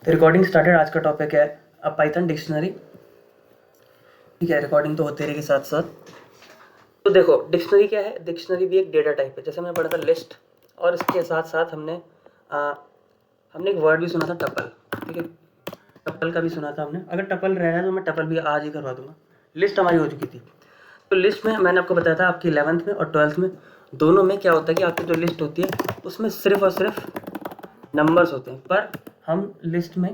तो recording started. आज का टॉपिक है अब पाइथन डिक्शनरी। ठीक है, रिकॉर्डिंग तो होते रहेगी साथ साथ। तो देखो डिक्शनरी क्या है, डिक्शनरी भी एक डेटा टाइप है। जैसे हमने पढ़ा था लिस्ट, और इसके साथ साथ हमने एक वर्ड भी सुना था टपल। ठीक है, टपल का भी सुना था हमने। अगर टपल रह रहा है तो मैं टपल भी आज ही करवा दूंगा। लिस्ट हमारी हो चुकी थी। तो लिस्ट में मैंने आपको बताया था आपकी 11th में और 12th में दोनों में क्या होता है कि आपकी जो लिस्ट होती है उसमें सिर्फ और सिर्फ नंबर्स होते हैं। पर हम लिस्ट में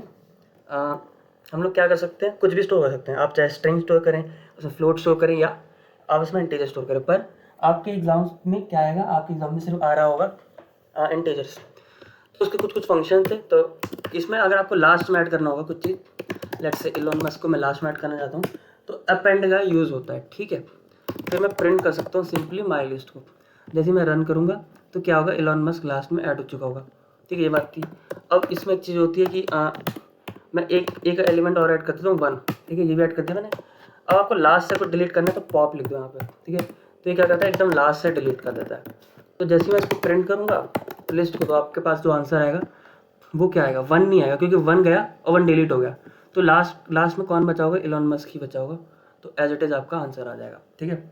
हम लोग क्या कर सकते हैं, कुछ भी स्टोर कर सकते हैं। आप चाहे स्ट्रिंग स्टोर करें, उसमें फ्लोट स्टोर करें, या आप उसमें इंटीजर स्टोर करें। पर आपके एग्जाम्स में क्या आएगा, आपके एग्जाम में सिर्फ आ रहा होगा इंटीजर्स। तो उसके कुछ कुछ फंक्शन थे। तो इसमें अगर आपको लास्ट में ऐड करना होगा कुछ चीज़, लेट्स से इलोन मस्क को मैं लास्ट में ऐड करना चाहता हूँ, तो अपेंड का यूज़ होता है। ठीक है, फिर मैं प्रिंट कर सकता हूँ सिंपली माई लिस्ट को। जैसे मैं रन करूँगा तो क्या होगा, इलोन मस्क लास्ट में ऐड हो चुका होगा। ठीक है, ये बात थी। अब इसमें एक चीज़ होती है कि मैं एक एलिमेंट और ऐड कर देता हूँ 1। ठीक है, ये भी ऐड कर दिया मैंने। अब आपको लास्ट से कुछ डिलीट करना है तो पॉप लिख दो यहाँ पे। ठीक है, तो ये क्या करता है, एकदम लास्ट से डिलीट कर देता है। तो जैसे मैं इसको प्रिंट करूँगा लिस्ट को, तो आपके पास जो आंसर आएगा वो क्या आएगा, 1 नहीं आएगा, क्योंकि 1 गया और 1 डिलीट हो गया। तो लास्ट में कौन बचा होगा, इलोन मस्क ही बचा होगा। तो एज इट इज़ आपका आंसर आ जाएगा। ठीक है,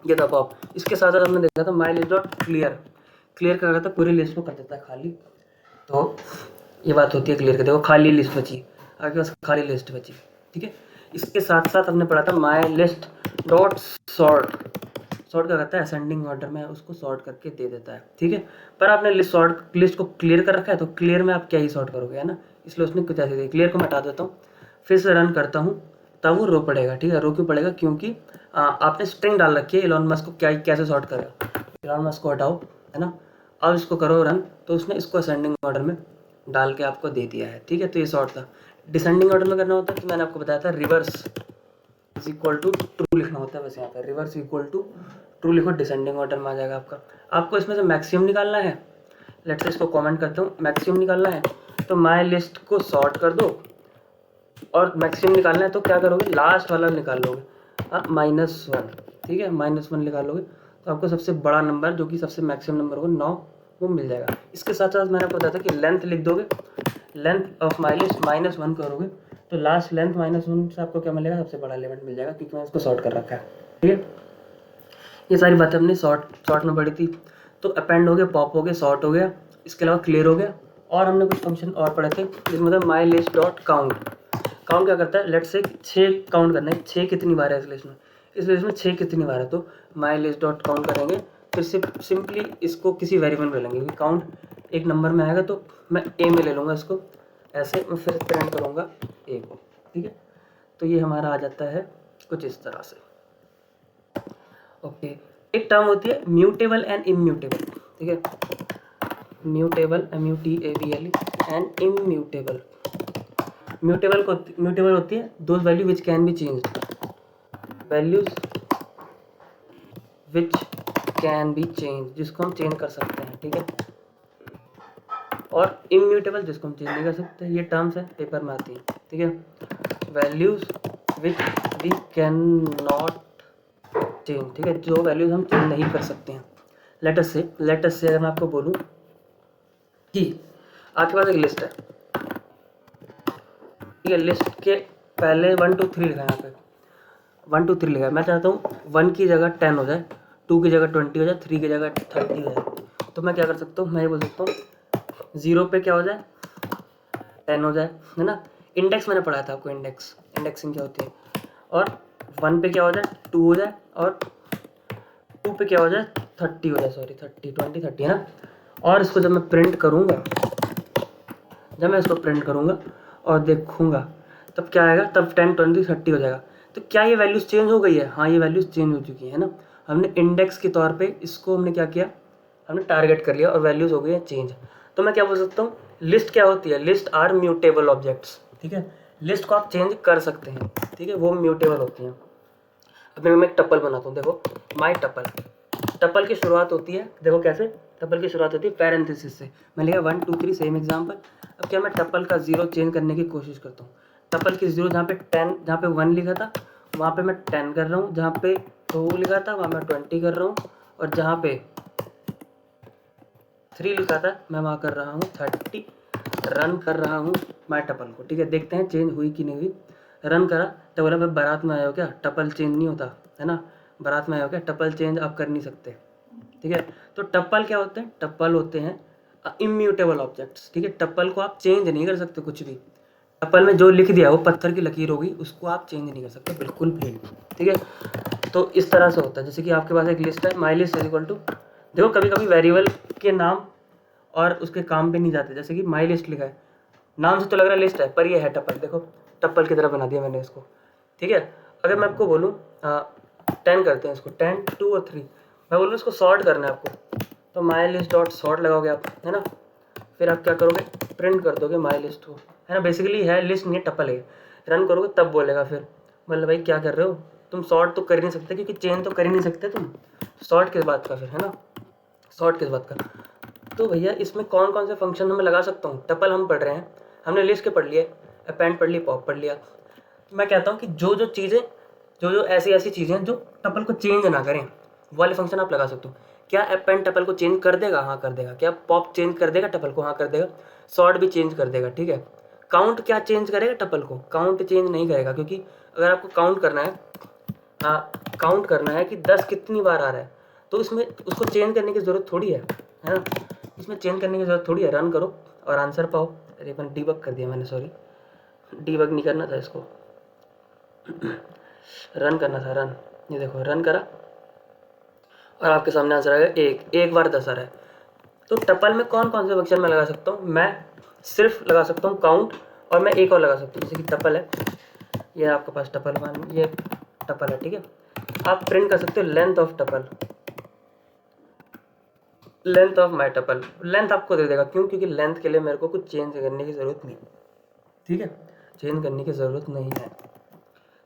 ये था पॉप। इसके साथ साथ हमने देखा था my list dot clear. Clear क्या करता है, पूरी लिस्ट को कर देता है खाली। तो ये बात होती है क्लियर कर, देखो खाली लिस्ट बची, आपके पास खाली लिस्ट बची। ठीक है, इसके साथ साथ हमने पढ़ा था my list dot sort. Sort क्या करता है, असेंडिंग ऑर्डर में उसको सॉर्ट करके दे देता है। ठीक है, पर आपने लिस्ट को क्लियर कर रखा है, तो क्लियर में आप क्या ही सॉर्ट करोगे, है ना। इसलिए उसने कुछ ऐसे दिया। क्लियर को मैं हटा देता हूँ, फिर से रन करता हूँ, तब वो रो पड़ेगा। ठीक है, रो क्यों पड़ेगा, क्योंकि आपने स्ट्रिंग डाल रखी है, इलोन मस्क को क्या कैसे सॉर्ट करेगा। इलोन मस्क को हटाओ, है ना। अब इसको करो रन, तो उसने इसको असेंडिंग ऑर्डर में डाल के आपको दे दिया है। ठीक है, तो ये सॉर्ट था। डिसेंडिंग ऑर्डर में करना होता है तो मैंने आपको बताया था reverse is equal to true लिखना होता है। बस यहाँ पर रिवर्स इक्वल टू ट्रू लिखो, डिसेंडिंग ऑर्डर में आ जाएगा आपका। आपको इसमें से मैक्सिमम निकालना है। लेट्स से इसको कमेंट करता हूँ, मैक्सिमम निकालना है तो माई लिस्ट को सॉर्ट कर दो, और मैक्सिमम निकालना है तो क्या करोगे, लास्ट वाला निकाल लोगे, -1। ठीक है, -1 निकालोगे तो आपको सबसे बड़ा नंबर जो कि सबसे मैक्सिमम नंबर होगा 9, वो मिल जाएगा। इसके साथ साथ मैंने आपको बताया था कि लेंथ लिख दोगे, लेंथ ऑफ माई लिस्ट -1 करोगे तो लास्ट लेंथ -1 से आपको क्या मिलेगा, सबसे बड़ा एलिमेंट मिल जाएगा, क्योंकि मैंने इसको सॉर्ट कर रखा है। ठीक है, ये सारी बातें हमने शॉर्ट में पढ़ी थी। तो अपेंड हो गया, पॉप हो गया, सॉर्ट हो गया, इसके अलावा क्लियर हो गया, और हमने कुछ फंक्शन और पढ़े थे जिसमें मतलब my list dot count. Count क्या करता है, लेट्स से 6 काउंट करना है, 6 कितनी बार है इस लिस्ट में, 6 कितनी बार है, तो माई लिस्ट डॉट काउंट करेंगे। फिर सिंपली इसको किसी वेरिएबल में लेंगे, क्योंकि काउंट एक नंबर में आएगा तो मैं ए में ले लूँगा इसको, ऐसे मैं फिर प्रिंट करूँगा ए को। ठीक है, तो ये हमारा आ जाता है कुछ इस तरह से। ओके, एक टर्म होती है म्यूटेबल एंड इम्यूटेबल। ठीक है, mutable MUTABLE and immutable. Mutable होती है those value which can be changed, values which can be change, जिसको हम चेंज कर सकते हैं। ठीक है, और इम्यूटेबल जिसको हम चेंज नहीं कर सकते। ये टर्म्स है, पेपर में आती है। ठीक है, values which we can not change. ठीक है, जो वैल्यूज हम चेंज नहीं कर सकते हैं। लेट अस से अगर मैं आपको बोलूं कि आपके पास एक लिस्ट है। ठीक है, लिस्ट के पहले 1 2 3 लिखा है, यहाँ पे 1 2 3 लिखा है। मैं चाहता हूँ 1 की जगह 10 हो जाए, 2 की जगह 20 हो जाए, 3 की जगह 30 हो जाए। तो मैं क्या कर सकता हूँ, मैं ये बोल सकता हूँ 0 पे क्या हो जाए, 10 हो जाए, है ना। इंडेक्स मैंने पढ़ाया था आपको, इंडेक्सिंग क्या होती है। और 1 पे क्या हो जाए, 2 हो जाए, और 2 पे क्या हो जाए, 30 हो जाए, सॉरी 30 है ना। और इसको जब मैं प्रिंट करूँगा, जब मैं इसको प्रिंट करूँगा और देखूँगा, तब क्या आएगा, तब 10 20 30 हो जाएगा। तो क्या ये वैल्यूज़ चेंज हो गई है, हाँ ये वैल्यूज़ चेंज हो चुकी है ना। हमने इंडेक्स के तौर पे इसको हमने क्या किया, हमने टारगेट कर लिया और वैल्यूज़ हो गई है चेंज। तो मैं क्या बोल सकता हूँ, लिस्ट क्या होती है, लिस्ट आर म्यूटेबल ऑब्जेक्ट्स। ठीक है, लिस्ट को आप चेंज कर सकते हैं। ठीक है, वो म्यूटेबल होती हैं। अब मैं एक टपल बनाता हूँ, देखो माई टपल की शुरुआत होती है, देखो कैसे, टपल की शुरुआत होती है पैरेंथेसिस से। मैं लिखा 1 2 3 सेम एग्जाम्पल। अब क्या, मैं टपल का 0 चेंज करने की कोशिश करता हूँ। टपल की 0 जहाँ पे 1 लिखा था वहाँ पे मैं 10 कर रहा हूँ, जहाँ पे 2 लिखा था वहाँ मैं 20 कर रहा हूँ, और जहाँ पे 3 लिखा था मैं वहाँ कर रहा हूँ 30, रन कर रहा हूँ माई टपल को, ठीक है, देखते हैं चेंज हुई कि नहीं हुई। रन करा तो बोला भाई बारात में आए हो क्या, टपल चेंज नहीं होता है ना, बारात में आए हो क्या, टपल चेंज आप कर नहीं सकते, ठीक है। तो टप्पल क्या होते हैं, टप्पल होते हैं इम्यूटेबल ऑब्जेक्ट्स, ठीक है। टप्पल को आप चेंज नहीं कर सकते कुछ भी, टप्पल में जो लिख दिया वो पत्थर की लकीर होगी, उसको आप चेंज नहीं कर सकते बिल्कुल भी, ठीक है। तो इस तरह से होता है, जैसे कि आपके पास एक लिस्ट है, my list is equal to, देखो कभी कभी वेरिएबल के नाम और उसके काम पे नहीं जाते, जैसे कि माई लिस्ट लिखा है, नाम से तो लग रहा है लिस्ट है पर ये है टप्पल, देखो टप्पल की तरह बना दिया मैंने इसको, ठीक है। अगर मैं आपको बोलूँ 10 करते हैं इसको, 10 2 और 3, मैं बोलूँ इसको सॉर्ट करना है आपको, तो माई लिस्ट डॉट सॉर्ट लगाओगे आप, है ना। फिर आप क्या करोगे, प्रिंट कर दोगे माई लिस्ट को, है ना, बेसिकली है लिस्ट नहीं है टप्पल है। रन करोगे तब बोलेगा फिर, मतलब भाई क्या कर रहे हो तुम, सॉर्ट तो कर ही नहीं सकते क्योंकि चेंज तो कर ही नहीं सकते तुम, सॉर्ट किस बात का फिर, है ना, सॉर्ट किस बात का। तो भैया इसमें कौन कौन से फंक्शन मैं लगा सकता हूँ, टप्पल हम पढ़ रहे हैं, हमने लिस्ट के पढ़ लिए, अपेंड पढ़ ली, पॉप पढ़ लिया, तो मैं कहता हूँ कि जो जो चीज़ें, जो जो ऐसी ऐसी चीज़ें जो टप्पल को चेंज ना करें वो वाले फंक्शन आप लगा सकते हो। क्या अपेंड टप्पल को चेंज कर देगा, हाँ कर देगा। क्या पॉप चेंज कर देगा टप्पल को, हाँ कर देगा। सॉर्ट भी चेंज कर देगा, ठीक है। काउंट क्या चेंज करेगा टप्पल को, काउंट चेंज नहीं करेगा, क्योंकि अगर आपको काउंट करना है, हाँ काउंट करना है कि 10 कितनी बार आ रहा है, तो इसमें उसको चेंज करने की ज़रूरत थोड़ी है ना, इसमें चेंज करने की ज़रूरत थोड़ी है। रन करो और आंसर पाओ। अरे मैंने डीबग कर दिया मैंने, सॉरी, डीबग नहीं करना था इसको, रन करना था, रन। ये देखो रन करा और आपके सामने आंसर आएगा एक बार 10 आ रहा है। तो टपल में कौन कौन से फंक्शन में लगा सकता हूँ, मैं सिर्फ लगा सकता हूँ काउंट, और मैं एक और लगा सकता हूँ, जैसे कि टपल है, ये आपके पास टपल वन, ये टपल है, ठीक है। आप प्रिंट कर सकते हो length of tuple, length of my tuple, length आपको दे देगा, क्यों, क्योंकि लेंथ के लिए मेरे को कुछ चेंज करने की ज़रूरत नहीं, ठीक है, चेंज करने की ज़रूरत नहीं है।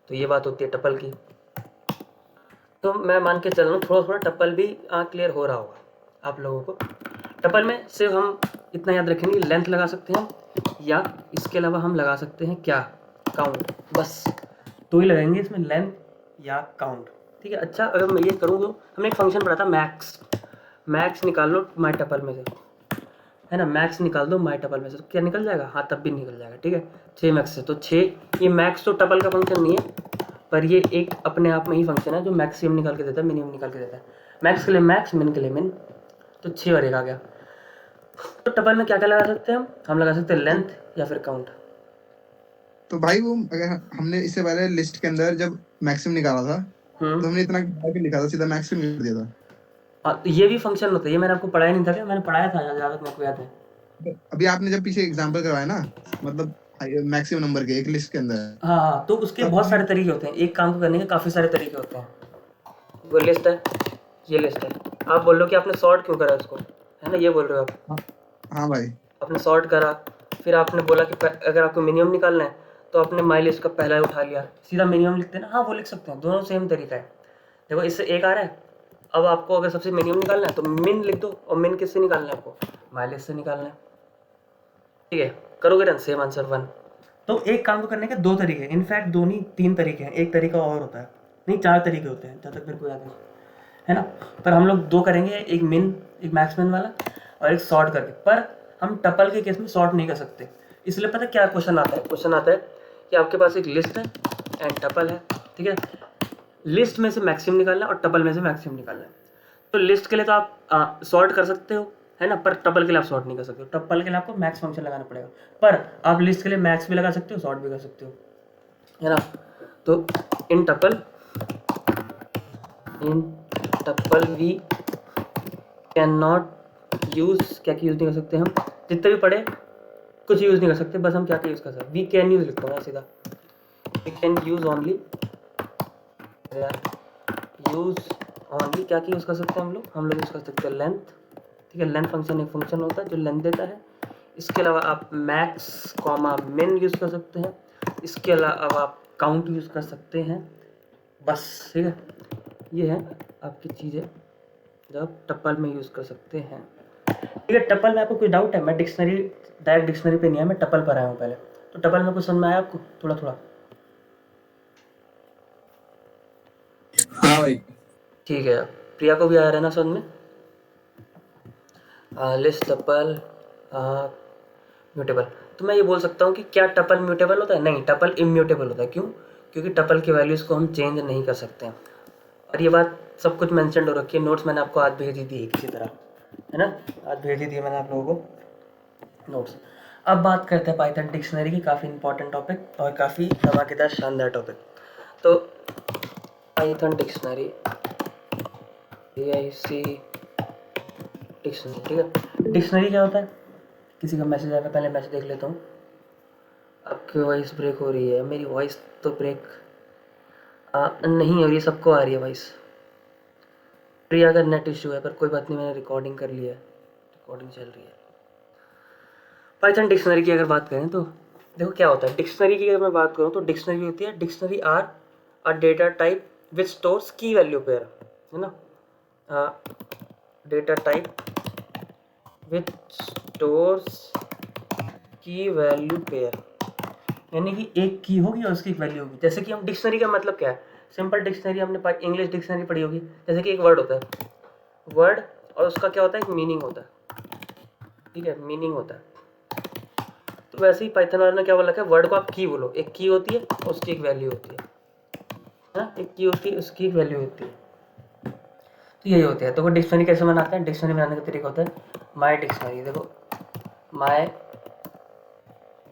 तो ये बात होती है टपल की। तो मैं मान के चल रहा हूँ थोड़ा थोड़ा टप्पल भी क्लियर हो रहा होगा आप लोगों को। टप्पल में सिर्फ हम इतना याद रखेंगे, लेंथ लगा सकते हैं, या इसके अलावा हम लगा सकते हैं क्या, काउंट, बस तो ही लगाएंगे इसमें, लेंथ या काउंट, ठीक है। अच्छा अगर मैं ये करूँ तो हमने एक फंक्शन पढ़ा था मैक्स, मैक्स निकाल लो माई टप्पल में से, है ना, मैक्स निकाल दो माई टपल में से, तो क्या निकल जाएगा, हाँ तब भी निकल जाएगा, ठीक है। 6 मैक्स से, तो 6, ये मैक्स तो टपल का फंक्शन नहीं है, पर ये एक अपने आप में ही फंक्शन है जो मैक्सिमम निकाल के देता है, मिनिमम निकाल के देता है। मैक्स के लिए मैक्स, मिन के लिए मिन, तो 6 और 1 आ गया। तो टपल में क्या क्या लगा सकते हैं हम लगा सकते हैं लेंथ या फिर काउंट। तो भाई वो अगर हमने इससे पहले लिस्ट के अंदर जब मैक्सिमम निकाला था तो हमने इतना करके लिखा था, सीधा मैक्सिमम कर दिया था। तो ये भी फंक्शन होता है, ये मैंने आपको पढ़ाया नहीं था क्या, मैंने पढ़ाया था ज़्यादा तक मेरे को याद है। तो अभी आपने जब पीछे एग्जांपल करवाया ना, मतलब मैक्सिमम नंबर के एक लिस्ट के अंदर, हाँ हाँ, तो उसके तब बहुत सारे तरीके होते हैं, एक काम को करने के काफ़ी सारे तरीके होते हैं। वो लिस्ट है, ये लिस्ट है, आप बोल रहे हो कि आपने सॉर्ट क्यों करा इसको, है ना, ये बोल रहे हो आप। हाँ हाँ भाई, आपने सॉर्ट करा, फिर आपने बोला कि अगर आपको मिनिमम निकालना है तो आपने माई लिस्ट का पहला उठा लिया, सीधा मिनिमम लिखते हैं ना, हाँ वो लिख सकते हैं, दोनों सेम तरीका है। देखो इससे एक आ रहा है, अब आपको अगर सबसे मिनिमम निकालना है तो मिन लिख दो, और मिन किससे निकालना है आपको, माई लिस्ट से निकालना है, ठीक है। करोगे ना, सेम आंसर 1। तो एक काम को करने के दो तरीके हैं, इनफैक्ट दो नहीं 3 तरीके हैं, एक तरीका और होता है, नहीं 4 तरीके होते हैं जहाँ तक मेरे को याद है ना। पर हम लोग 2 करेंगे, एक मिन, एक मैक्स मिन वाला, और एक सॉर्ट करके। पर हम टपल के केस में सॉर्ट नहीं कर सकते, इसलिए पता क्या क्वेश्चन आता है, क्वेश्चन आता है कि आपके पास एक लिस्ट है एंड टपल है, ठीक है। लिस्ट में से मैक्सिमम निकालना है और टपल में से मैक्सिमम निकालना है। तो लिस्ट के लिए तो आप सॉर्ट कर सकते हो, है ना, पर टपल के लिए आप सॉर्ट नहीं कर सकते हो, टपल के लिए आपको मैक्स फंक्शन लगाना पड़ेगा। पर आप लिस्ट के लिए मैक्स भी लगा सकते हो, सॉर्ट भी कर सकते हो, है ना। तो in tuple we can not use, क्या यूज़ नहीं कर सकते हम, जितने भी पढ़े कुछ यूज़ नहीं कर सकते, बस हम क्या यूज़ कर सकते, वी कैन यूज़ लिखता हूँ सीधा, we can use only, use only क्या यूज़ कर सकते हैं हम लोग यूज़ कर सकते हैं लेंथ, ठीक है। लेंथ फंक्शन एक फंक्शन होता है जो लेंथ देता है। इसके अलावा आप मैक्स कॉमा मिन यूज़ कर सकते हैं, इसके अलावा आप काउंट यूज़ कर सकते हैं, बस, ठीक है। ये है आपकी चीज़ें जो आप टप्पल में यूज़ कर सकते हैं, ठीक है। टप्पल में आपको कोई डाउट है, मैं डिक्शनरी, डायरेक्ट डिक्शनरी पे नहीं है, मैं टप्पल पर आया हूँ पहले, तो टप्पल में कुछ समझ में आया आपको थोड़ा थोड़ा? हाँ भाई, ठीक है, प्रिया को भी आ रहा है ना समझ में। लिस्ट टप्पल, म्यूटेबल। तो मैं ये बोल सकता हूँ कि क्या टपल म्यूटेबल होता है? नहीं, टपल इम्यूटेबल होता है। क्यों? क्योंकि टपल की वैल्यूज़ को हम चेंज नहीं कर सकते हैं। और ये बात सब कुछ मेंशन हो रखी है, नोट्स मैंने आपको आज भेज ही दी है किसी तरह, है ना, आज भेज ही दी है मैंने आप लोगों को नोट्स। अब बात करते हैं पाइथन डिक्शनरी की, काफ़ी इंपॉर्टेंट टॉपिक और काफ़ी धमाकेदार शानदार टॉपिक। तो पाइथन डिक्शनरी, AIC डिक्शनरी, ठीक है। डिक्शनरी क्या होता है? किसी का मैसेज आया, पहले मैसेज देख लेता हूँ। आपकी वॉइस ब्रेक हो रही है। मेरी वॉइस तो ब्रेक नहीं हो रही, सबको आ रही है वॉइस। प्रिया का नेट इशू है, पर कोई बात नहीं, मैंने रिकॉर्डिंग कर लिया है, रिकॉर्डिंग चल रही है। पाइथन डिक्शनरी की अगर बात करें तो देखो क्या होता है। डिक्शनरी की अगर मैं बात करूँ तो डिक्शनरी होती है, dictionary are a data type which stores key value pair, है ना, data type which stores key value pair, यानी कि एक की होगी और उसकी एक वैल्यू होगी। जैसे कि हम डिक्शनरी का मतलब क्या है, सिंपल डिक्शनरी हमने इंग्लिश डिक्शनरी पढ़ी होगी। जैसे कि एक वर्ड होता है, वर्ड, और उसका क्या होता है, एक मीनिंग होता है, ठीक है, मीनिंग होता है। तो वैसे ही पाइथन वाले ने क्या बोला है, वर्ड को आप की बोलो, एक की होती है और उसकी एक वैल्यू होती है ना, एक की होती है उसकी एक वैल्यू होती है। तो यही होता है। तो वो डिक्शनरी कैसे बनाते हैं? डिक्शनरी बनाने का तरीका होता है माय डिक्शनरी। देखो माय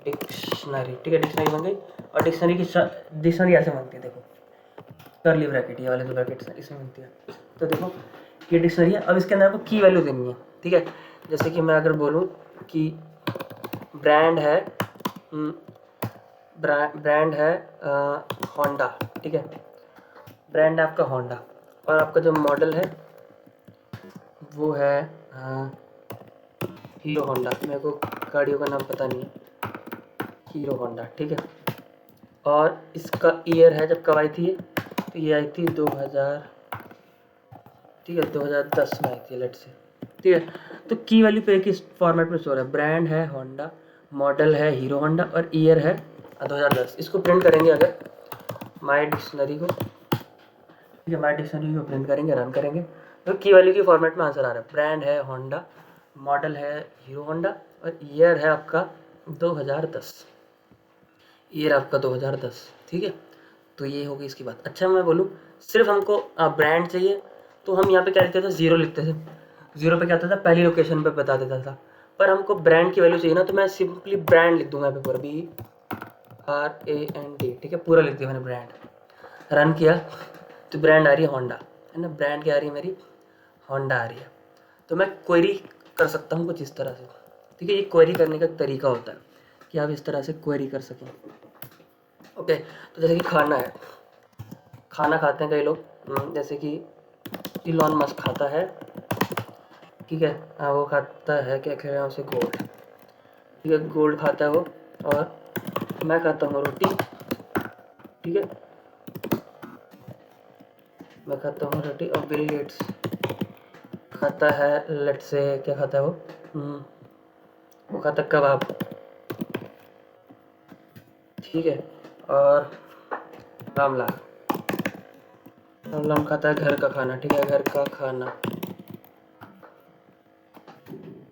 डिक्शनरी, ठीक है, डिक्शनरी बन गई। और डिक्शनरी की डिक्शनरी ऐसे बनती है, देखो कर्ली ब्रैकेट, ये वाले जो ब्रैकेट इसमें बनती है। तो देखो ये डिक्शनरी है। अब इसके अंदर आपको की वैल्यू देनी है, ठीक है। जैसे कि मैं अगर बोलूँ कि ब्रांड है, ब्रांड है होंडा, ठीक है, ब्रांड है आपका होंडा, और आपका जो मॉडल है वो है हीरो होंडा। मेरे को गाड़ियों का नाम पता नहीं है, हीरो होंडा, ठीक है। और इसका ईयर है जब कब आई थी ये, तो ये आई थी 2000, ठीक है, 2010 में आई थी, लेट से, ठीक है। तो की वैल्यू पे किस फॉर्मेट में स्टोर है? ब्रांड है होंडा, मॉडल है हीरो होंडा, और ईयर है 2010। इसको प्रिंट करेंगे अगर माय डिक्शनरी को, ठीक है, माय डिक्शनरी को प्रिंट करेंगे, रन करेंगे, तो की वैल्यू की फॉर्मेट में आंसर आ रहा है। ब्रांड है होंडा, मॉडल है हीरो होंडा, और ईयर है आपका 2010, ईयर आपका 2010, ठीक है। तो ये होगी इसकी बात। अच्छा मैं बोलूँ सिर्फ हमको ब्रांड चाहिए, तो हम यहाँ पे क्या लिखते थे, ज़ीरो लिखते थे। ज़ीरो पे क्या होता था, पहली लोकेशन पे बता देता था। पर हमको ब्रांड की वैल्यू चाहिए ना, तो मैं सिंपली ब्रांड लिख दूंगा यहाँ पे पूरा, BRAND, ठीक है, पूरा लिख दिया मैंने ब्रांड। रन किया तो ब्रांड आ रही है होंडा, है ना, ब्रांड क्या आ रही है मेरी, होंडा आ रही है। तो मैं क्वेरी कर सकता हूँ कुछ इस तरह से, ठीक है। ये क्वेरी करने का तरीका होता है कि आप इस तरह से क्वेरी कर सकें। ओके, तो जैसे कि खाना है, खाना खाते हैं कई लोग, जैसे कि इलॉन मस्क खाता है, ठीक है, वो खाता है क्या कह रहे हैं उसे, गोल्ड, ठीक है, गोल्ड खाता है वो। और मैं खाता हूँ रोटी, ठीक है, मैं खाता हूँ रोटी। और बिल गेट्स खाता है, लेट से क्या खाता है वो खाता है कबाब, ठीक है। और रामलाल खाता है घर का खाना, ठीक है, घर का खाना,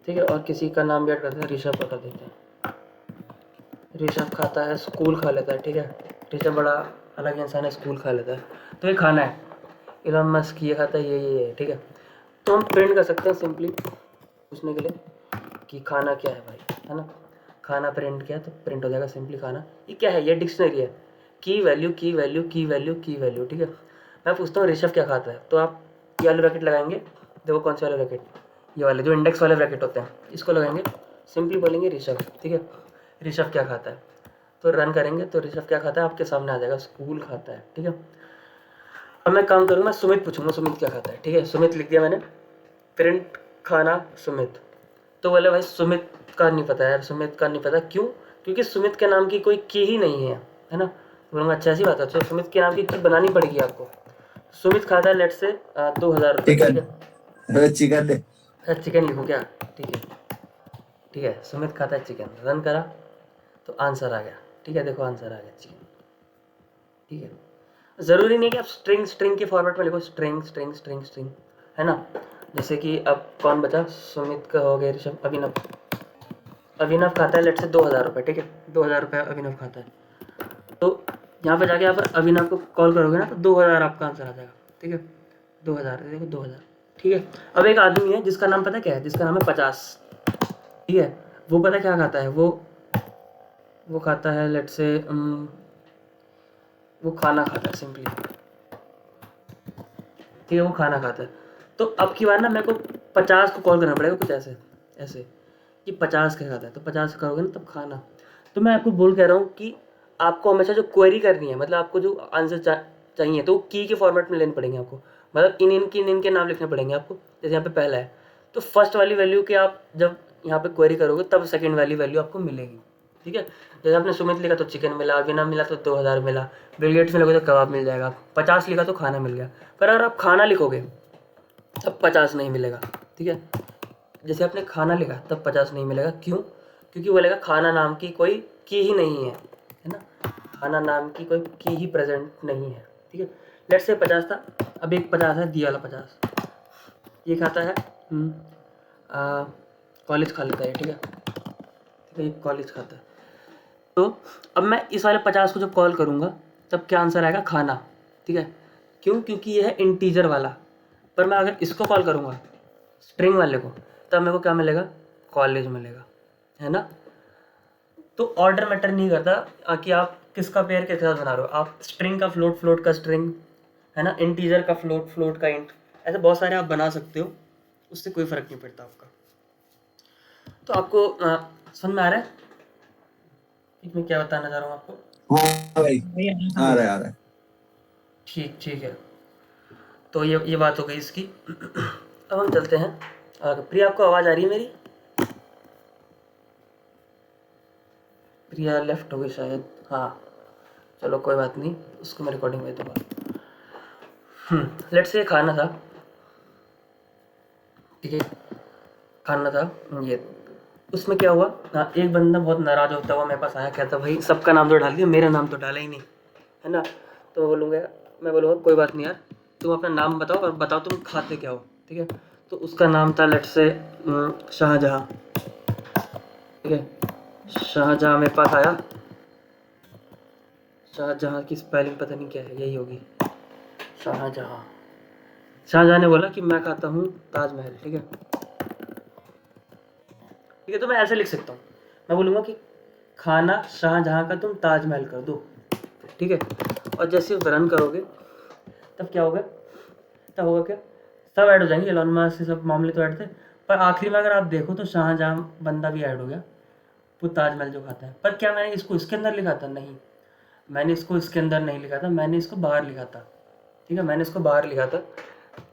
ठीक है। और किसी का नाम भी ऐड करते हैं, ऋषभ का कर देते हैं, ऋषभ खाता है, स्कूल खा लेता है, ठीक है, ऋषभ बड़ा अलग इंसान है, स्कूल खा लेता है। तो ये खाना है, इलॉन मस्क ये खाता है, ये ठीक है। तो हम प्रिंट कर सकते हैं सिंपली पूछने के लिए कि खाना क्या है भाई, है ना, खाना प्रिंट किया तो प्रिंट हो जाएगा सिंपली खाना। ये क्या है, ये डिक्शनरी है, की वैल्यू की वैल्यू की वैल्यू की वैल्यू, ठीक है। मैं पूछता हूँ ऋषभ क्या खाता है, तो आप ये वाले ब्रैकेट लगाएंगे, देखो कौन से वाले ब्रैकेट, ये वाले जो इंडेक्स वाले ब्रैकेट होते हैं, इसको लगाएंगे, सिंपली बोलेंगे ऋषभ, ठीक है, ऋषभ क्या खाता है। तो रन करेंगे तो ऋषभ क्या खाता है आपके सामने आ जाएगा, स्कूल खाता है, ठीक है। अब मैं काम करूँगा, सुमित पूछूंगा सुमित क्या खाता है, ठीक है, सुमित लिख दिया मैंने, प्रिंट खाना सुमित। तो बोले भाई सुमित का नहीं पता यार, सुमित का नहीं पता, क्यों? क्योंकि सुमित के नाम की कोई की ही नहीं है ना। बोलूँगा अच्छा ऐसी बात है, तो सुमित के नाम की की बनानी पड़ेगी आपको। सुमित खाता है लेट से 2000 रुपये, ठीक है, चिकन चिकन लिखूँ क्या, ठीक है, ठीक है, सुमित खाता है चिकन। रन करा तो आंसर आ गया, ठीक है, देखो आंसर आ गया चिकन, ठीक है। ज़रूरी नहीं कि आप स्ट्रिंग स्ट्रिंग के फॉर्मेट में लिखो, स्ट्रिंग स्ट्रिंग स्ट्रिंग स्ट्रिंग, है ना। जैसे कि अब कौन बचा, सुमित का हो गया, ऋषभ, अभिनव, अभिनव खाता है लेट से 2000 रुपये, ठीक है, 2000 रुपये अभिनव खाता है। तो यहाँ पे जाके यहाँ पर अभिनव को कॉल करोगे ना तो 2000 आपका आंसर आ जाएगा, ठीक है, 2000, देखो 2000, ठीक है। अब एक आदमी है जिसका नाम पता क्या है, जिसका नाम है 50, ठीक है, वो पता क्या खाता है, वो खाता है लेट से वो खाना खाता है सिंपली, ठीक है, वो खाना खाता है। तो अब की बार ना मेरे को 50 को कॉल करना पड़ेगा कुछ ऐसे ऐसे कि 50 क्या खाता है, तो 50 करोगे ना तब खाना। तो मैं आपको बोल कह रहा हूँ कि आपको हमेशा जो क्वेरी करनी है, मतलब आपको जो आंसर चाहिए तो की के फॉर्मेट में लेने पड़ेंगे आपको, मतलब इनके नाम लिखने पड़ेंगे आपको। जैसे यहाँ पे पहला है तो फर्स्ट वाली वैल्यू के आप जब यहाँ पे क्वेरी करोगे तब सेकंड वाली वैल्यू आपको मिलेगी, ठीक है। जैसे आपने सुमित लिखा तो चिकन मिला, अभिनव मिला तो 2000 मिला, बिल गेट्स में लिखोगे तो कबाब मिल जाएगा, 50 लिखा तो खाना मिल गया। पर अगर आप खाना लिखोगे तब 50 नहीं मिलेगा, ठीक है। जैसे आपने खाना लिखा तब 50 नहीं मिलेगा, क्यों? क्योंकि वो बोलेगा खाना नाम की कोई की ही नहीं है ना, खाना नाम की कोई की ही प्रेजेंट नहीं है, ठीक है। लेट से 50 था, अब एक 50 है, दिया वाला 50, ये खाता है कॉलेज खा लेता है, ठीक है, ये कॉलेज खाता है। तो अब मैं इस वाले 50 को जब कॉल करूँगा तब क्या आंसर आएगा, खाना, ठीक है। क्यों? क्योंकि ये है इंटीजर वाला। पर मैं अगर इसको कॉल करूँगा स्ट्रिंग वाले को तब मेरे को क्या मिलेगा, कॉलेज मिलेगा, है ना। तो ऑर्डर मैटर नहीं करता कि आप किसका पेयर किसके साथ बना रहे हो, आप स्ट्रिंग का फ्लोट, फ्लोट का स्ट्रिंग, है ना, इंटीजर का फ्लोट, फ्लोट का इंट, ऐसे बहुत सारे आप बना सकते हो, उससे कोई फ़र्क नहीं पड़ता आपका। तो आपको समझ में आ रहा है कि मैं क्या बताना चाह रहा हूँ आपको? हाँ भाई, आ रहा है। ठीक है, तो ये बात हो गई इसकी। अब हम चलते हैं आगे। प्रिया, आपको आवाज़ आ रही है मेरी? प्रिया लेफ्ट हो गई शायद, हाँ चलो कोई बात नहीं, उसको मैं रिकॉर्डिंग भेज दूँगा। लेट्स से खाना था, ठीक है, खाना था ये। उसमें क्या हुआ, एक बंदा बहुत नाराज़ होता हुआ मेरे पास आया, कहता भाई सबका नाम तो डाल दिया, मेरा नाम तो डाला ही नहीं, है ना। तो मैं बोलूँगा कोई बात नहीं यार, तुम अपना नाम बताओ और बताओ तुम खाते क्या हो, ठीक है। तो उसका नाम था लेट्स से शाहजहाँ, ठीक है। शाहजहाँ मेरे पास आया, शाहजहाँ की स्पेलिंग पता नहीं क्या है, यही होगी शाहजहाँ। शाहजहाँ ने बोला कि मैं खाता हूँ ताजमहल, ठीक है, ठीक है। तो मैं ऐसे लिख सकता हूँ, मैं बोलूँगा कि खाना शाहजहाँ का तुम ताजमहल कर दो, ठीक है। और जैसे रन करोगे तब क्या होगा, तब होगा क्या, सब ऐड हो जाएंगे, एलोन मस्क से सब मामले तो ऐड थे, पर आखिरी में अगर आप देखो तो शाहजहाँ बंदा भी ऐड हो गया, वो ताजमहल जो खाता है। पर क्या मैंने इसको इसके अंदर लिखा था? नहीं, मैंने इसको इसके अंदर नहीं लिखा था, मैंने इसको बाहर लिखा था, ठीक है, मैंने इसको बाहर लिखा था,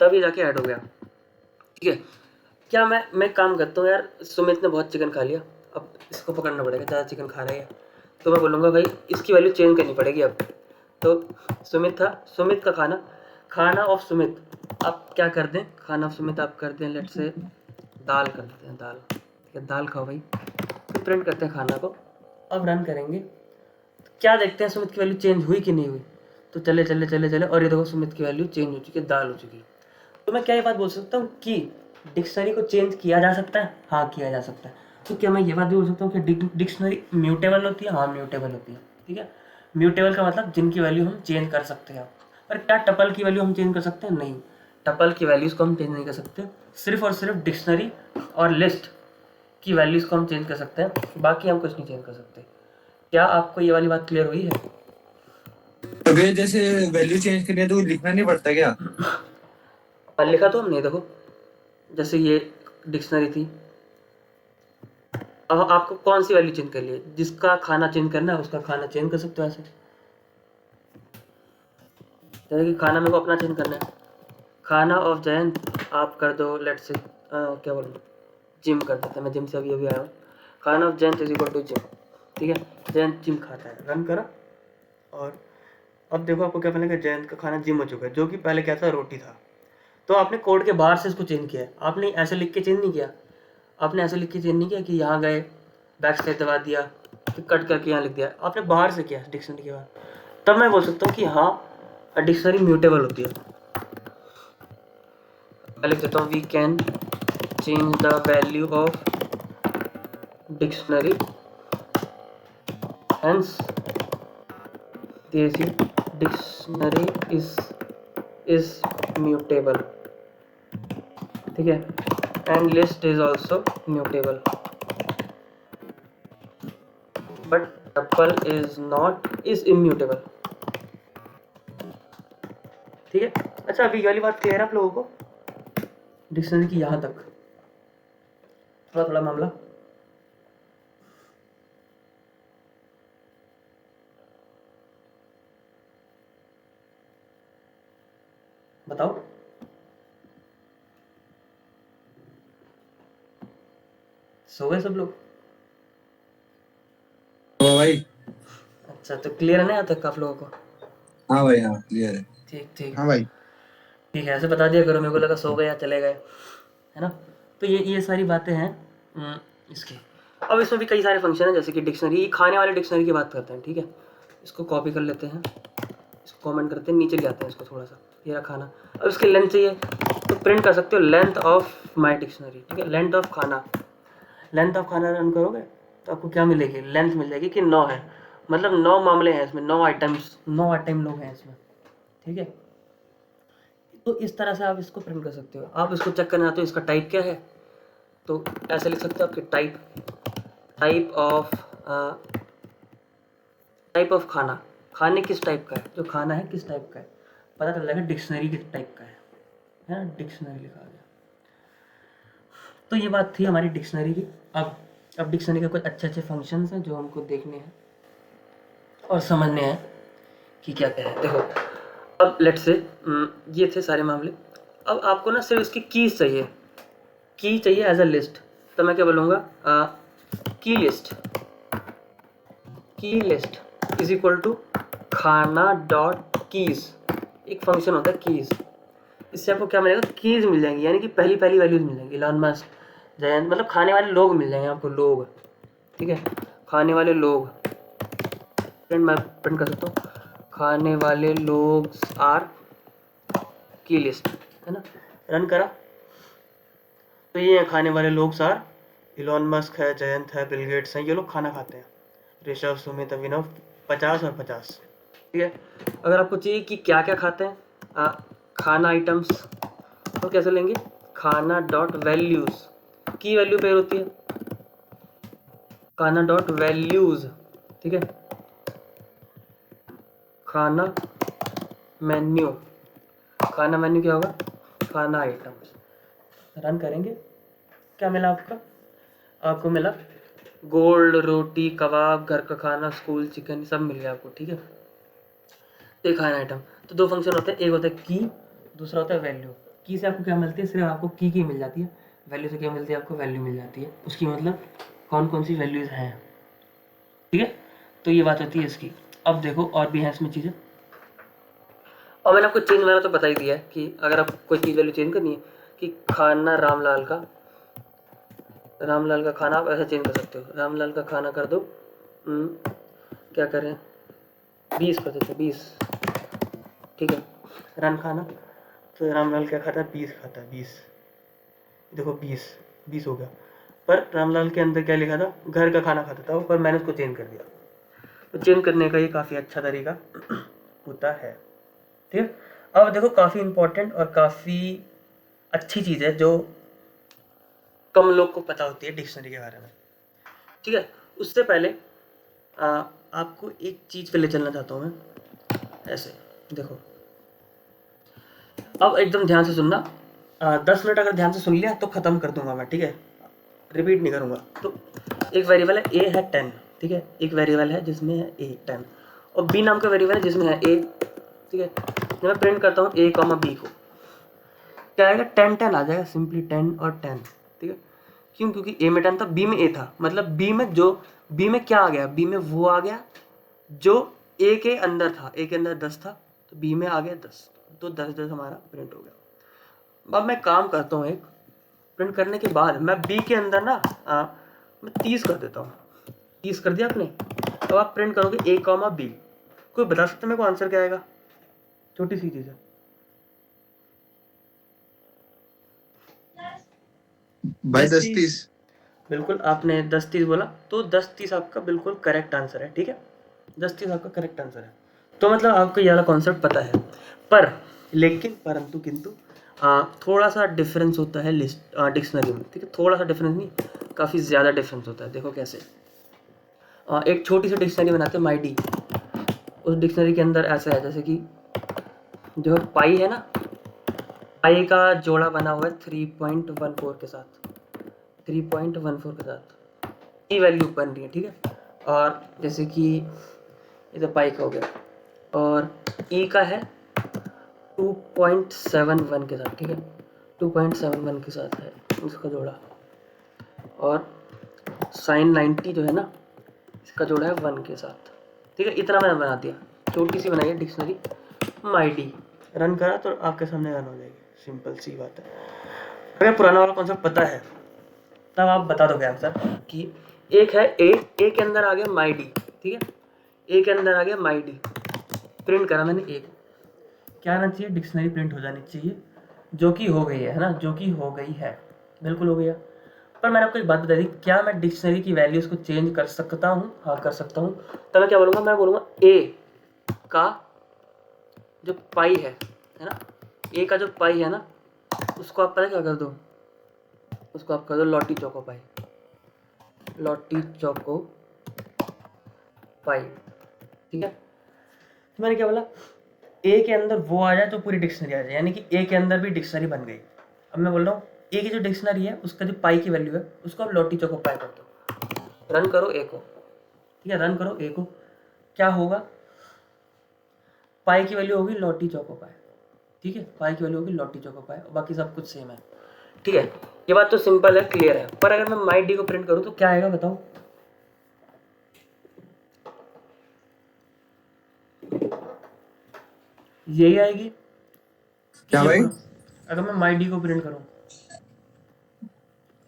तब ये जाके ऐड हो गया, ठीक है। क्या मैं काम करता हूँ यार, सुमित ने बहुत चिकन खा लिया, अब इसको पकड़ना पड़ेगा, ज़्यादा चिकन खा रहा है, तो मैं बोलूँगा भाई इसकी वैल्यू चेंज करनी पड़ेगी अब। तो सुमित था, सुमित का खाना ऑफ सुमित आप क्या कर दें, खाना ऑफ सुमित आप कर दें लेट से दाल कर देते हैं, दाल, ठीक है, दाल खाओ भाई। फिर प्रिंट करते हैं खाना को, अब रन करेंगे तो क्या देखते हैं सुमित की वैल्यू चेंज हुई कि नहीं हुई। तो चले और ये देखो सुमित की वैल्यू चेंज हो चुकी है, दाल हो चुकी है। तो मैं क्या ये बात बोल सकता हूँ कि डिक्शनरी को चेंज किया जा सकता है? हाँ किया जा सकता है। तो क्या मैं ये बात भी बोल सकता हूँ कि डिक्शनरी म्यूटेबल होती है? हाँ म्यूटेबल होती है, ठीक है। म्यूटेबल का मतलब जिनकी वैल्यू हम चेंज कर सकते हैं। पर क्या टपल की वैल्यू हम चेंज कर सकते हैं? नहीं, टपल की वैल्यूज़ को हम चेंज नहीं कर सकते, सिर्फ और सिर्फ डिक्शनरी और लिस्ट की वैल्यूज़ को हम चेंज कर सकते हैं, बाकी हम कुछ नहीं चेंज कर सकते। क्या आपको ये वाली बात क्लियर हुई है? अगर जैसे वैल्यू चेंज करनी है तो लिखना नहीं पड़ता क्या? लिखा तो हमने, देखो जैसे ये डिक्शनरी थी, अब आपको कौन सी वैल्यू चेंज करनी है, जिसका खाना चेंज करना है उसका खाना चेंज कर सकते हो ऐसे। जैसे कि खाना मेरे को अपना चेंज करना है, खाना ऑफ जयंत आप कर दो लेट से क्या बोलूँ, जिम कर देते हैं, मैं जिम से अभी आया हूँ। खाना of Jayant is equal to Jim, ठीक है, जयंत जिम खाता है, रन करा। और अब देखो आपको क्या मिलेगा, जयंत का खाना जिम हो चुका है, जो कि पहले क्या था, रोटी था। तो आपने कोड के बाहर से इसको चेंज किया है, आपने ऐसे लिख के चेंज नहीं किया, आपने ऐसे लिख के चेंज नहीं किया कि यहाँ गए बैक स्लैश दबा दिया फिर कट करके यहाँ लिख दिया, आपने बाहर से किया डिक्शनरी के बाहर। तब मैं बोल सकता हूँ कि हाँ डिक्शनरी म्यूटेबल होती है। मैं लिख देता हूँ we can change the value of dictionary, hence the dictionary is mutable, ठीक है, and list is also mutable, but tuple is immutable, ठीक है। अच्छा, अभी वाली बात क्लियर है आप लोगों को डिक्शनरी की? यहाँ तक थोड़ा थोड़ा मामला बताओ। सो गए सब लोग? ओ भाई, अच्छा, तो क्लियर है ना यहाँ तक आप लोगों को? हाँ भाई, हाँ क्लियर है। ठीक ठीक, हाँ भाई, ठीक है, ऐसे बता दिया करो, मेरे को लगा सो गए या चले गए, है ना। तो ये सारी बातें हैं इसकी। अब इसमें भी कई सारे फंक्शन हैं, जैसे कि डिक्शनरी, खाने वाले डिक्शनरी की बात करते हैं, ठीक है। इसको कॉपी कर लेते हैं, इसको कमेंट करते हैं, नीचे ले आते हैं इसको थोड़ा सा, ये रहा खाना। अब इसकी लेंथ चाहिए तो प्रिंट कर सकते हो लेंथ ऑफ माई डिक्शनरी, ठीक है। लेंथ ऑफ खाना, लेंथ ऑफ खाना रन करोगे तो आपको क्या मिलेगी? लेंथ मिल जाएगी कि 9 है, मतलब 9 मामले हैं इसमें, 9 आइटम लोग हैं इसमें, ठीक है। तो इस तरह से आप इसको प्रिंट कर सकते हो। आप इसको चेक करना चाहते हो इसका टाइप क्या है, तो ऐसे लिख सकते हो आपके टाइप ऑफ खाना, खाने किस टाइप का है, जो खाना है किस टाइप का है, पता चल जाएगा डिक्शनरी किस टाइप का है ना, डिक्शनरी लिखा गया। तो ये बात थी हमारी डिक्शनरी की। अब डिक्शनरी के कुछ अच्छे फंक्शंस हैं जो हमको देखने हैं और समझने हैं कि क्या क्या है। देखो, अब लेट्स से ये थे सारे मामले। अब आपको ना सिर्फ इसकी कीज चाहिए, की चाहिए एज अ लिस्ट। तो मैं क्या बोलूँगा, की लिस्ट इज इक्वल टू खाना डॉट कीज। एक फंक्शन होता है कीज, इससे आपको क्या मिलेगा? कीज मिल जाएंगी, यानी कि पहली वैल्यूज मिल जाएंगी। इलॉन मस्क, जयंत, मतलब खाने वाले लोग मिल जाएंगे आपको, लोग, ठीक है, खाने वाले लोग। मैं प्रिंट कर सकता हूँ, खाने वाले लोग आर की लिस्ट, है ना। रन करा तो ये है, खाने वाले लोग सार इलॉन मस्क है, जयंत है, बिल गेट्स हैं, ये लोग खाना खाते हैं। ऋषभ, सुमित, अभिनव, 50 और 50, ठीक है। अगर आपको चाहिए कि क्या क्या खाते हैं, खाना आइटम्स, तो कैसे लेंगे? खाना डॉट वैल्यूज, की वैल्यू पेयर होती है, खाना डॉट वैल्यूज, ठीक है। खाना मेन्यू क्या होगा? खाना आइटम्स। रन करेंगे, क्या मिला आपको मिला गोल्ड, रोटी, कबाब, घर का खाना, स्कूल चिकन, सब मिल गया आपको, ठीक है। तो ये खाना आइटम, तो 2 फंक्शन होते हैं, एक होता है की, दूसरा होता है वैल्यू। की से आपको क्या मिलती है? सिर्फ आपको की मिल जाती है। वैल्यू से क्या मिलती है? आपको वैल्यू मिल जाती है। उसकी मतलब कौन सी वैल्यूज हैं, ठीक है। तो ये बात होती है इसकी। अब देखो और भी है इसमें चीज़ें, और मैंने आपको चेंज वाला तो बता ही दिया है कि अगर आप कोई चीज़ वैल्यू चेंज करनी है, कि खाना रामलाल का खाना, आप ऐसा चेंज कर सकते हो। रामलाल का खाना कर दो, क्या करें, 20 कर देते, 20, ठीक है। रन खाना, तो रामलाल क्या खाता है? 20 खाता है, 20, देखो 20 हो गया। पर रामलाल के अंदर क्या लिखा था? घर का खाना खाता था, पर मैंने उसको चेंज कर दिया। तो चेंज करने का ये काफ़ी अच्छा तरीका होता है, ठीक है। अब देखो, काफ़ी इंपॉर्टेंट और काफ़ी अच्छी चीज़ है जो कम लोग को पता होती है डिक्शनरी के बारे में, ठीक है। उससे पहले आपको एक चीज़ पे ले चलना चाहता हूँ मैं, ऐसे देखो। अब एकदम ध्यान से सुनना, 10 मिनट अगर ध्यान से सुन लिया तो ख़त्म कर दूंगा मैं, ठीक है, रिपीट नहीं करूँगा। तो एक वेरिएबल है ए है 10, ठीक है। एक वेरिएबल है जिसमें है ए 10, और बी नाम का वेरिएबल है जिसमें है ए, ठीक है। जब मैं प्रिंट करता हूँ ए कॉमा बी को, क्या आएगा? 10 आ जाएगा, सिंपली 10 और 10, ठीक है। क्यों? क्योंकि ए में 10 था, बी में ए था, मतलब बी में क्या आ गया? बी में वो आ गया जो ए के अंदर था, ए के अंदर 10 था, तो बी में आ गया 10, तो 10 हमारा प्रिंट हो गया। अब मैं काम करता हूँ, एक प्रिंट करने के बाद मैं बी के अंदर ना मैं 30 कर देता हूँ। 30 कर दिया आपने, तो आप प्रिंट करोगे ए कॉमा बी। कोई बता सकते मेरे को आंसर क्या आएगा? छोटी सी चीज़ है। भाई 10 30 बिल्कुल आपने 10-30 बोला, तो 10-30 आपका बिल्कुल करेक्ट आंसर है, ठीक है, 10-30 आपका करेक्ट आंसर है। तो मतलब आपको ये वाला कॉन्सेप्ट पता है, पर लेकिन परंतु किंतु थोड़ा सा डिफरेंस होता है लिस्ट डिक्शनरी में, ठीक है, थोड़ा सा डिफरेंस नहीं, काफ़ी ज़्यादा डिफरेंस होता है। देखो कैसे, एक छोटी सी डिक्शनरी बनाते हैं माई डी, उस डिक्शनरी के अंदर ऐसा है जैसे कि जो पाई है ना, पाई का जोड़ा बना हुआ है 3.14 के साथ, 3.14 के साथ की वैल्यू बन रही है, ठीक है। और जैसे कि ये तो पाई का हो गया, और ई का है 2.71 के साथ, ठीक है, 2.71 के साथ है उसका जोड़ा, और साइन 90 जो है ना, इसका जोड़ा है 1 के साथ, ठीक है। इतना मैंने बना दिया, छोटी सी बनाई है डिक्शनरी माई डी। रन करा तो आपके सामने रन हो जाएगी, सिंपल सी बात है। अगर पुराना वाला कॉन्सेप्ट पता है तब आप बता दोगे आंसर कि एक है ए के अंदर आ गया माई डी, ठीक है, ए के अंदर आ गया माई डी, प्रिंट करा मैंने ए को, क्या आना चाहिए, डिक्शनरी प्रिंट हो जानी चाहिए, जो कि हो गई है ना, जो कि हो गई है, बिल्कुल हो गया। पर मैंने आपको एक बात बता दी, क्या मैं डिक्शनरी की वैल्यूज को चेंज कर सकता हूँ? हाँ कर सकता हूँ। तो मैं क्या बोलूँगा, मैं बोलूँगा ए का जो पाई है ना, ए का जो पाई है ना, उसको आप पता क्या कर दो, उसको आप कर दो लॉटी चोको पाई, लॉटी चोको पाई, ठीक है। तो मैंने क्या बोला, ए के अंदर वो आ जाए तो पूरी डिक्शनरी आ जाए, यानी कि ए के अंदर भी डिक्शनरी बन गई। अब मैं बोल रहा हूँ ए की जो डिक्शनरी है उसका जो पाई की वैल्यू है उसको आप लॉटी चोको पाई कर दो, रन करो ए को, ठीक है, रन करो ए को, क्या होगा, पाई की वैल्यू होगी लॉटी चोको पाई, ठीक है, पाई की वैल्यू होगी लॉटी चोको पाई, और बाकी सब कुछ सेम है, ठीक है। ये बात तो सिंपल है, क्लियर है। पर अगर मैं माई डी को प्रिंट करूँ तो क्या आएगा बताओ, यही आएगी क्या भाई? अगर मैं माई डी को प्रिंट करूँ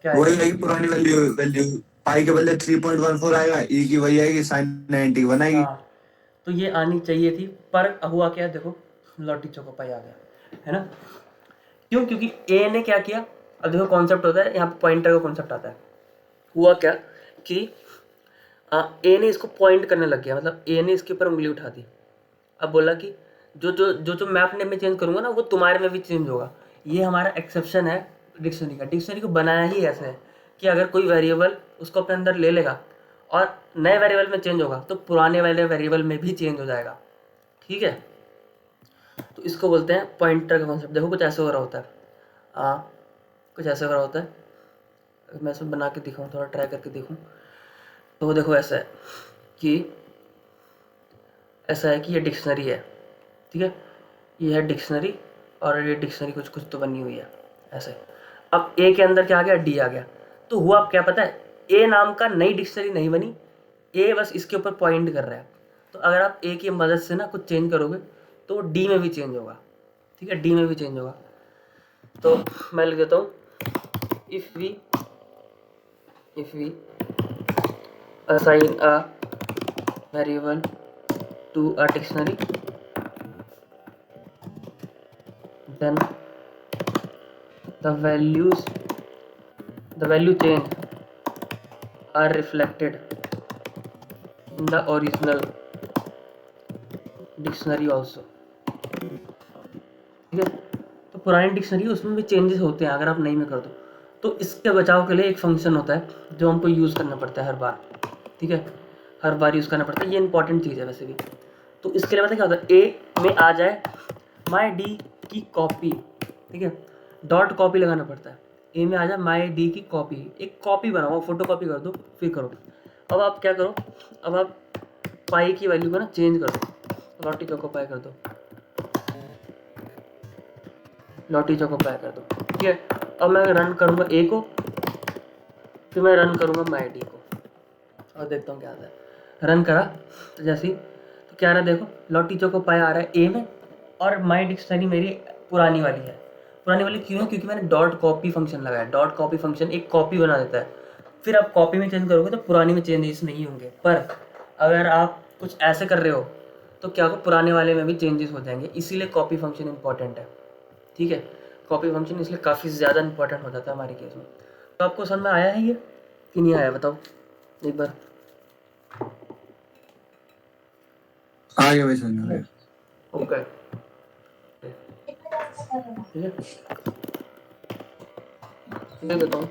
क्या वही आएगा? आएगी पुरानी वैल्यू, पाई के बदले 3.14 आएगा, ई की वही आएगी, साइन 90 बनाएगी। हाँ, तो ये आनी चाहिए थी, पर हुआ क्या, देखो लॉटी चोको पाई आ गया, है ना। क्यों? क्योंकि ए ने क्या किया, अब देखो कॉन्सेप्ट होता है यहाँ पे, पॉइंटर का कॉन्सेप्ट आता है। हुआ क्या कि ए ने इसको पॉइंट करने लग गया, मतलब ए ने इसके ऊपर उंगली उठा दी। अब बोला कि जो जो जो जो मैं अपने में चेंज करूँगा ना वो तुम्हारे में भी चेंज होगा। ये हमारा एक्सेप्शन है डिक्शनरी का। डिक्शनरी को बनाया ही ऐसे है कि अगर कोई वेरिएबल उसको अपने अंदर ले लेगा और नए वेरिएबल में चेंज होगा तो पुराने वाले वेरिएबल में भी चेंज हो जाएगा, ठीक है। तो इसको बोलते हैं पॉइंटर का कॉन्सेप्ट। देखो कुछ ऐसे हो रहा होता है, कुछ ऐसे हो रहा होता है। मैं इसमें बना के दिखाऊँ, थोड़ा ट्राई करके देखूँ, तो देखो ऐसा है कि ये डिक्शनरी है, ठीक है, ये है डिक्शनरी, और ये डिक्शनरी कुछ कुछ तो बनी हुई है ऐसे। अब ए के अंदर क्या आ गया, डी आ गया। तो हुआ अब क्या पता है, ए नाम का नई डिक्शनरी नहीं बनी, ए बस इसके ऊपर पॉइंट कर रहा है। तो अगर आप ए की मदद से ना कुछ चेंज करोगे तो डी में भी चेंज होगा, ठीक है, डी में भी चेंज होगा। तो मैं लिख देता हूँ, if we assign a variable to a dictionary, then the value change are reflected in the original dictionary also, ठीक है। तो पुरानी डिक्शनरी उसमें भी चेंजेस होते हैं अगर आप नई में कर दो। तो इसके बचाव के लिए एक फंक्शन होता है जो हमको यूज़ करना पड़ता है हर बार, ठीक है, हर बार यूज़ करना पड़ता है। ये इंपॉर्टेंट चीज़ है वैसे भी। तो इसके लिए पता क्या होता है, ए में आ जाए माई डी की कॉपी, ठीक है, डॉट कॉपी लगाना पड़ता है। ए में आ जाए माई डी की कॉपी, एक कॉपी बनाओ, फोटो कॉपी कर दो, फिर करो। अब आप क्या करो, अब आप पाई की वैल्यू को ना चेंज कर दो, लॉटी चोको पाई कर दो, लॉटी चोको पाई कर दो, ठीक है। अब मैं रन करूँगा ए को, फिर मैं रन करूँगा माई डी को, और देखता हूँ क्या आता है। रन करा तो जैसे ही, तो क्या आ रहा है देखो, लॉटी चोको पाई आ रहा है ए में, और माई डिक्शनरी मेरी पुरानी वाली है। पुरानी वाली क्यों है, क्योंकि मैंने डॉट कॉपी फंक्शन लगाया। डॉट कॉपी फंक्शन एक कॉपी बना देता है, फिर आप कॉपी में चेंज करोगे तो पुरानी में चेंजेस नहीं होंगे। पर अगर आप कुछ ऐसे कर रहे हो तो क्या होगा, पुराने वाले में भी चेंजेस हो जाएंगे। इसीलिए कॉपी फंक्शन इंपॉर्टेंट है, ठीक है। कॉपी फंक्शन इसलिए काफ़ी ज़्यादा इंपॉर्टेंट हो जाता है हमारे केस में। तो आपको समझ में आया है ये? कि नहीं आया बताओ एक बार। आ गया भाई, समझ में आ गया। ओके ठीक है, देख देता हूँ।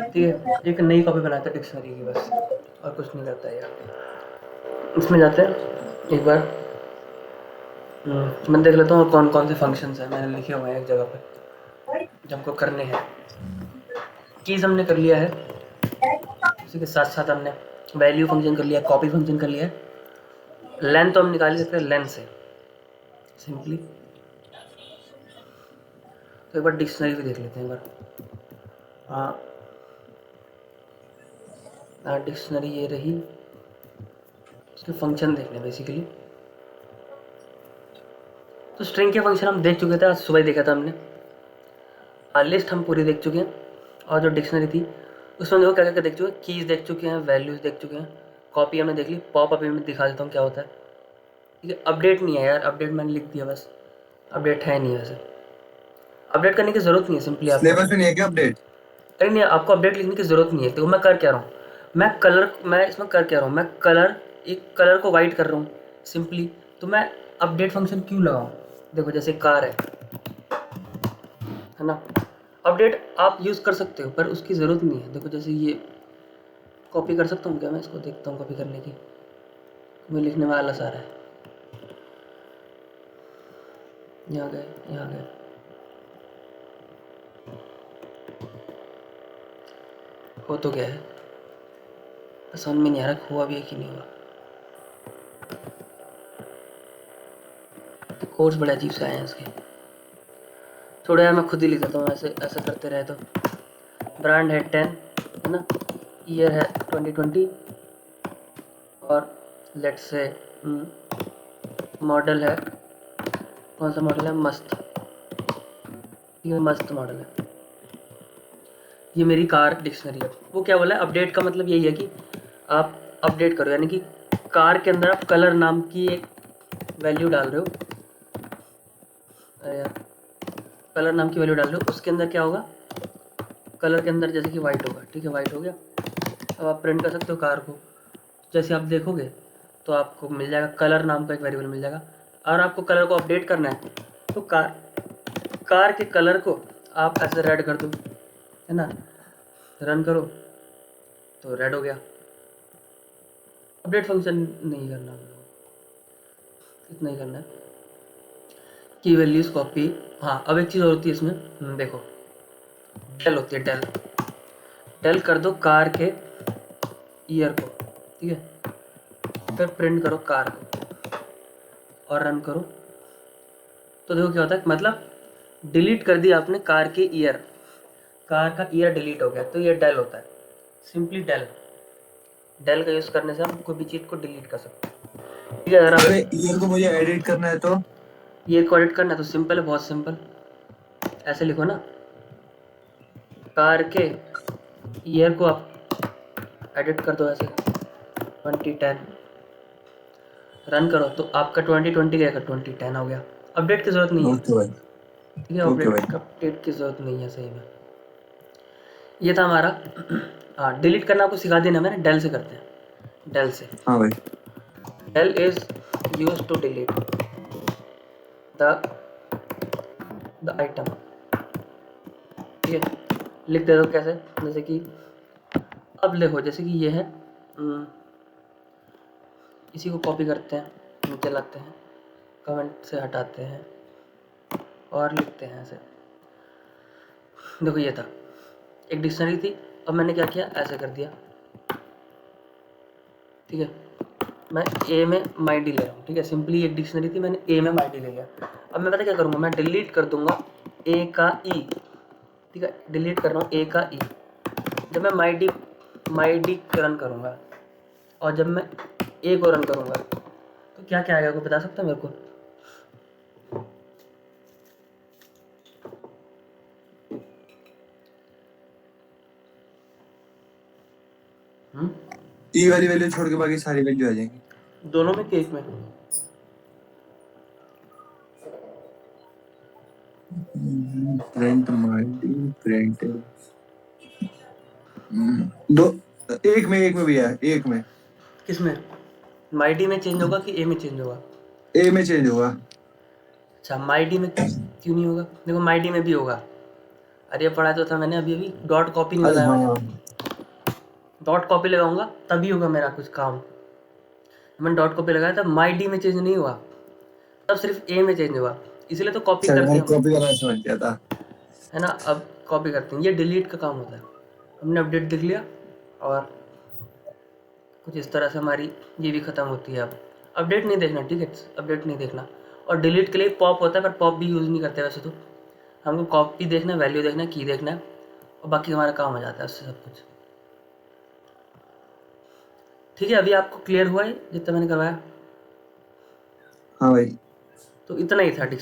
ठीक है, एक नई कॉपी बनाते हैं डिक्शनरी की बस, और कुछ नहीं करता है यार। इसमें जाते हैं एक बार, मैं देख लेता हूँ कौन कौन से फंक्शंस हैं मैंने लिखे हुए हैं एक जगह पे जो हमको करने हैं। कीज़ हमने कर लिया है, उसी के साथ साथ हमने वैल्यू फंक्शन कर लिया, कॉपी फंक्शन कर लिया है। लेंथ तो हम निकाल ही सकते हैं लेंथ से सिंपली। तो एक बार डिक्शनरी भी देख लेते हैं एक बार। हाँ डिक्शनरी ये रही, उसके फंक्शन देखने बेसिकली। तो स्ट्रिंग के फंक्शन हम देख चुके थे, आज सुबह ही देखा था हमने। लिस्ट हम पूरी देख चुके हैं, और जो डिक्शनरी थी उसमें देखो क्या क्या देख चुके हैं। कीज़ देख चुके हैं, वैल्यूज़ देख चुके हैं, कॉपी हमने देख ली। पॉप अप में दिखा देता हूँ क्या होता है। ठीक है, अपडेट नहीं है यार, अपडेट मैंने लिख दिया बस, अपडेट है नहीं वैसे। अपडेट करने की ज़रूरत नहीं है, सिंपली आपको सिलेबस में नहीं है क्या अपडेट? अरे नहीं, आपको अपडेट लिखने की ज़रूरत नहीं है। देखो मैं कर क्या रहा हूँ, मैं इसमें कर क्या रहा हूँ, मैं एक कलर को वाइट कर रहा हूँ सिंपली। तो मैं अपडेट फंक्शन क्यों लगाऊँ? देखो जैसे कार है ना, अपडेट आप यूज़ कर सकते हो पर उसकी ज़रूरत नहीं है। देखो जैसे ये कॉपी कर सकता हूँ क्या, मैं इसको देखता हूँ कॉपी करने की, मैं लिखने में आलस आ रहा है। यहाँ गए, यहाँ गए, हो तो गया है, समझ में नहीं आ रहा हुआ भी है कि नहीं हुआ। तो कोर्स बड़े अजीब से आए हैं इसके, छोड़ो यार मैं खुद ही लिख देता हूँ, ऐसे ऐसा करते रहे तो। ब्रांड है 10 है ना, ईयर है 2020, और लेट्स से मॉडल है, कौन सा मॉडल है, मस्त, ये मस्त मॉडल है। ये मेरी कार डिक्शनरी है। वो क्या बोला है, अपडेट का मतलब यही है कि आप अपडेट करो, यानी कि कार के अंदर आप कलर नाम की एक वैल्यू डाल रहे हो। अरे यार, कलर नाम की वैल्यू डाल रहे हो, उसके अंदर क्या होगा, कलर के अंदर जैसे कि वाइट होगा। ठीक है, वाइट हो गया। अब आप प्रिंट कर सकते हो कार को, जैसे आप देखोगे तो आपको मिल जाएगा कलर नाम का एक वेरिएबल मिल जाएगा। और आपको कलर को अपडेट करना है तो कार के कलर को आप ऐसे रेड कर दो, है ना, रन करो तो रेड हो गया। अपडेट फंक्शन नहीं करना, इतना ही करना है। की वैल्यूज कॉपी। हाँ अब एक चीज़ और होती है इसमें, देखो डेल होती है, डेल कर दो कार के ईयर को। ठीक है, फिर प्रिंट करो कार को और रन करो तो देखो क्या होता है, मतलब डिलीट कर दिया आपने कार के ईयर, कार का ईयर डिलीट हो गया, तो ये डेल होता है सिंपली। डेल का यूज़ करने से हम कोई भी चीज़ को डिलीट कर सकते हैं। ठीक है, अगर अरे आप ईयर को मुझे एडिट करना है तो ये को एडिट करना है तो सिंपल है, बहुत सिंपल। ऐसे लिखो ना, कार के ईयर को आप एडिट कर दो ऐसे 2010, रन करो तो आपका 2020 गया, 2010 हो गया। अपडेट की ज़रूरत नहीं है। ओके भाई, ठीक है, ओके भाई। अपडेट की ज़रूरत नहीं है सही में। ये था हमारा। हाँ, डिलीट करना आपको सिखा देना मैंने, डेल से करते हैं, डेल से। हाँ भाई, del is use to delete the item. ठीक है, लिख दे दो कैसे, जैसे कि अब देखो जैसे कि ये है, इसी को कॉपी करते हैं, नीचे लाते हैं, कमेंट से हटाते हैं और लिखते हैं ऐसे। देखो ये था, एक डिक्शनरी थी, अब मैंने क्या किया, ऐसे कर दिया। ठीक है, मैं ए में माई डी ले रहा हूँ। ठीक है, सिंपली एक डिक्शनरी थी, मैंने ए में माई डी ले लिया। अब मैं पता क्या करूँगा, मैं डिलीट कर दूंगा ए का ई। ठीक है, डिलीट कर रहा हूँ ए का ई। जब मैं माई डी रन करूँगा और जब मैं ए को रन करूँगा तो क्या क्या आएगा, कोई बता सकता है मेरे को? ई वाली वैल्यू छोड़ के बाकी सारी वैल्यू आ जाएंगी। दोनों में केक में? प्रिंट माइटी प्रिंट दो एक में भी है, एक में। किसमें? माई डी में चेंज होगा कि ए में चेंज होगा? ए में चेंज होगा। अच्छा, माई डी में क्यों नहीं होगा? देखो माई डी में भी होगा। अरे पढ़ा तो था मैंने, अभी अभी डॉट कॉपी नहीं अरे लगाया मैंने। हाँ, डॉट कॉपी लगाऊंगा तभी होगा मेरा कुछ काम। मैंने डॉट कॉपी लगाया तब माई डी में चेंज नहीं हुआ, तब सिर्फ ए में चेंज हुआ, इसलिए तो कॉपी चल करते मैंने हैं हम, कॉपी करना समझ गया था। है ना। अब कॉपी करते हैं, ये डिलीट का काम होता है। हमने अपडेट देख लिया और कुछ इस तरह से हमारी ये भी ख़त्म होती है। अब अपडेट नहीं देखना, ठीक है, अपडेट नहीं देखना। और डिलीट के लिए पॉप होता है, पर पॉप भी यूज़ नहीं करते वैसे तो। हमको कॉपी देखना है, वैल्यू देखना है, की देखना है, और बाकी हमारा काम हो जाता है उससे सब कुछ। ठीक है, अभी आपको क्लियर हुआ है जितना मैंने करवाया? हाँ भाई। तो इतना ही था